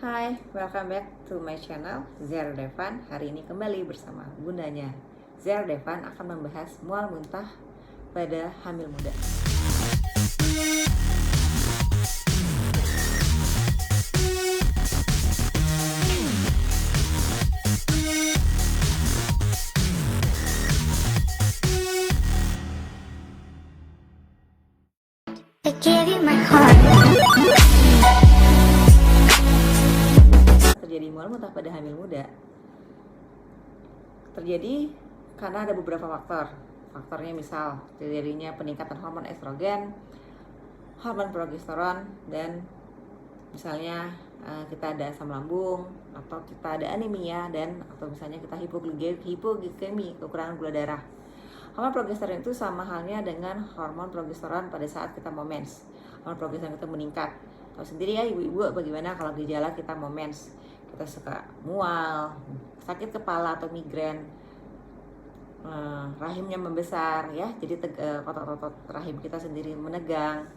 Hai, welcome back to my channel Zer Devan. Hari ini kembali bersama bundanya. Zer Devan akan membahas mual muntah pada hamil muda. I gave you my heart. Terjadi mual muntah pada hamil muda terjadi karena ada beberapa faktor. Faktornya misal terjadinya peningkatan hormon estrogen, hormon progesteron, dan misalnya kita ada asam lambung, atau kita ada anemia, dan atau misalnya kita hipoglikemi, kekurangan gula darah. Hormon progesteron itu sama halnya dengan hormon progesteron pada saat kita mau mens. Hormon progesteron itu meningkat. Tahu sendiri ya ibu-ibu bagaimana kalau gejala kita mau mens. Kita suka mual, sakit kepala atau migrain, rahimnya membesar ya, jadi otot-otot rahim kita sendiri menegang,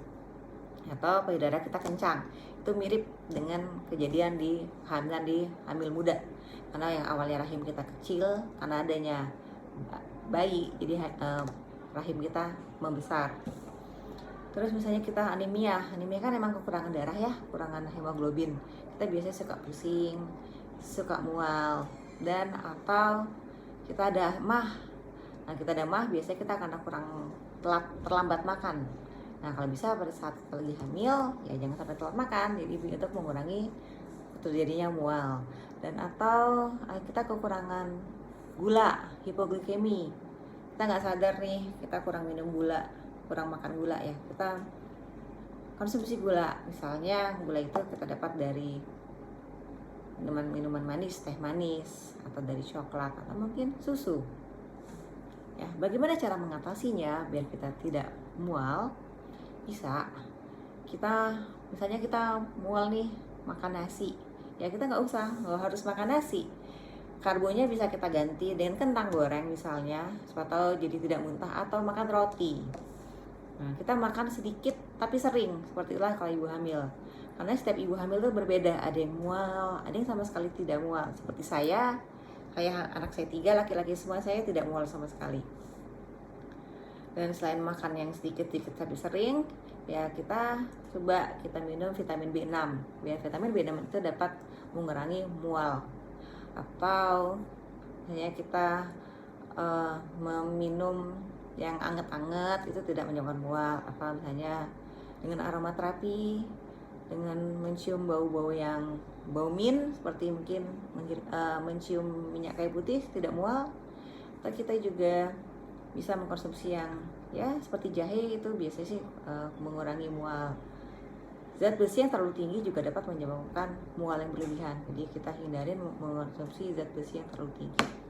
atau payudara kita kencang. Itu mirip dengan kejadian di hamil muda, karena yang awalnya rahim kita kecil karena adanya bayi, jadi rahim kita membesar. Terus misalnya kita anemia kan emang kekurangan darah ya, kekurangan hemoglobin. Kita biasanya suka pusing, suka mual, dan atau kita ada mah. Nah, kita ada mah biasanya kita karena terlambat makan. Nah, kalau bisa pada saat lagi hamil ya jangan sampai telat makan, jadi untuk mengurangi terjadinya mual. Dan atau kita kekurangan gula, hipoglikemi. Kita nggak sadar nih kita kurang minum gula, kurang makan gula ya, kita konsumsi gula. Misalnya gula itu kita dapat dari minuman manis, teh manis, atau dari coklat, atau mungkin susu ya. Bagaimana cara mengatasinya biar kita tidak mual? Bisa kita, misalnya kita mual nih makan nasi ya, kita nggak harus makan nasi. Karbonya bisa kita ganti dengan kentang goreng misalnya, supaya tahu jadi tidak muntah, atau makan roti. Nah, kita makan sedikit tapi sering, seperti itulah kalau ibu hamil. Karena setiap ibu hamil itu berbeda, ada yang mual, ada yang sama sekali tidak mual. Seperti saya, kayak anak saya 3, laki-laki semua, saya tidak mual sama sekali. Dan selain makan yang sedikit-sedikit tapi sering, ya kita coba kita minum vitamin B6. Biar vitamin B6 itu dapat mengurangi mual. Atau misalnya kita meminum yang anget-anget, itu tidak menyebabkan mual. Apa misalnya dengan aromaterapi, dengan mencium bau-bau yang bau mint, seperti mungkin mencium minyak kayu putih, tidak mual. Atau kita juga bisa mengkonsumsi yang ya seperti jahe, itu biasanya sih mengurangi mual. Zat besi yang terlalu tinggi juga dapat menyebabkan mual yang berlebihan, jadi kita hindarin mengkonsumsi zat besi yang terlalu tinggi.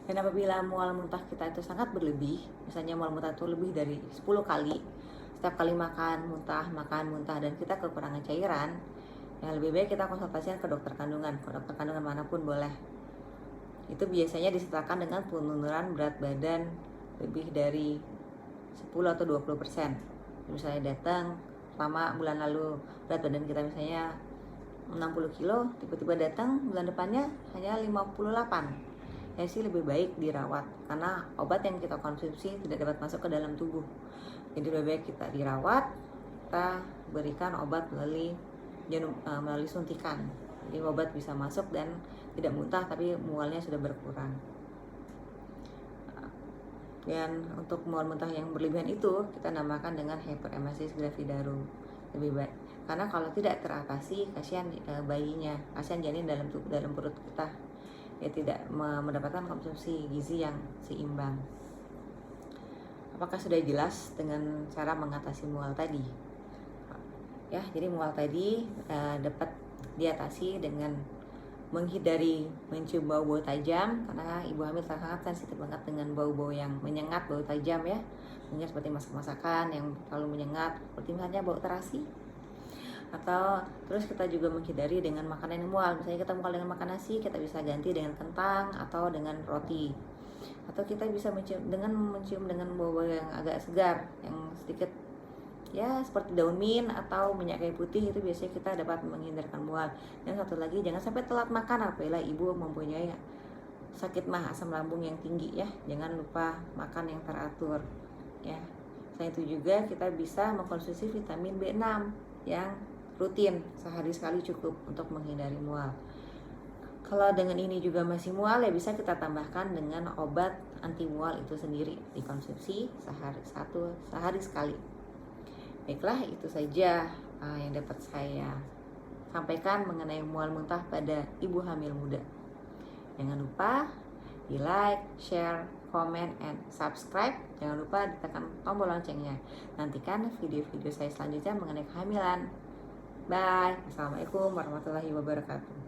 Dan apabila mual muntah kita itu sangat berlebih, misalnya mual muntah itu lebih dari 10 kali, setiap kali makan muntah, dan kita kekurangan cairan, ya lebih baik kita konsultasikan ke dokter kandungan manapun boleh. Itu biasanya disertakan dengan penurunan berat badan lebih dari 10 atau 20%. Misalnya datang selama bulan lalu berat badan kita misalnya 60 kilo, tiba-tiba datang bulan depannya hanya 58. Ya sih lebih baik dirawat, karena obat yang kita konsumsi tidak dapat masuk ke dalam tubuh. Jadi lebih baik kita dirawat, kita berikan obat melalui suntikan. Jadi obat bisa masuk dan tidak muntah, tapi mualnya sudah berkurang. Dan untuk mual muntah yang berlebihan itu kita namakan dengan hyperemesis gravidarum. Lebih baik, karena kalau tidak teratasi, kasihan bayinya, kasihan janin dalam perut kita, ya tidak mendapatkan konsumsi gizi yang seimbang. Apakah sudah jelas dengan cara mengatasi mual tadi? Ya, jadi mual tadi dapat diatasi dengan menghindari mencium bau-bau tajam, karena ibu hamil sangat sensitif banget dengan bau-bau yang menyengat, bau tajam ya. Misalnya seperti masak-masakan yang terlalu menyengat, seperti misalnya bau terasi. Atau terus kita juga menghindari dengan makanan yang mual. Misalnya kita mual dengan makan nasi, kita bisa ganti dengan kentang atau dengan roti. Atau kita bisa mencium dengan bau-bau yang agak segar, yang sedikit ya seperti daun mint atau minyak kayu putih, itu biasanya kita dapat menghindarkan mual. Dan satu lagi, jangan sampai telat makan apabila ibu mempunyai sakit mah asam lambung yang tinggi ya. Jangan lupa makan yang teratur ya. Selain itu juga kita bisa mengkonsumsi vitamin B6 yang rutin, sehari sekali cukup untuk menghindari mual. Kalau dengan ini juga masih mual, ya bisa kita tambahkan dengan obat anti mual itu sendiri, dikonsumsi sehari sekali. Baiklah, itu saja yang dapat saya sampaikan mengenai mual muntah pada ibu hamil muda. Jangan lupa di like, share, comment, and subscribe. Jangan lupa ditekan tombol loncengnya. Nantikan video-video saya selanjutnya mengenai kehamilan. Bye. Assalamualaikum warahmatullahi wabarakatuh.